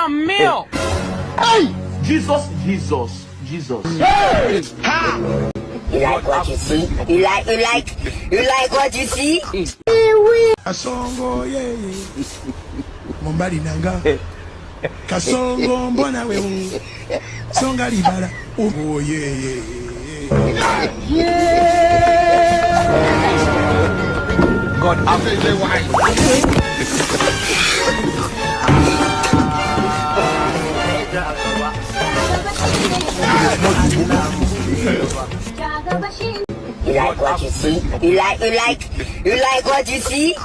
some milk. Hey! Jesus. Hey! Ha! You like what you see? You like what you see? Kasongo ye Mombali nanga Kasongo mbona we Songa libala Oh ye God have the wine. You like what you see? You like what you see?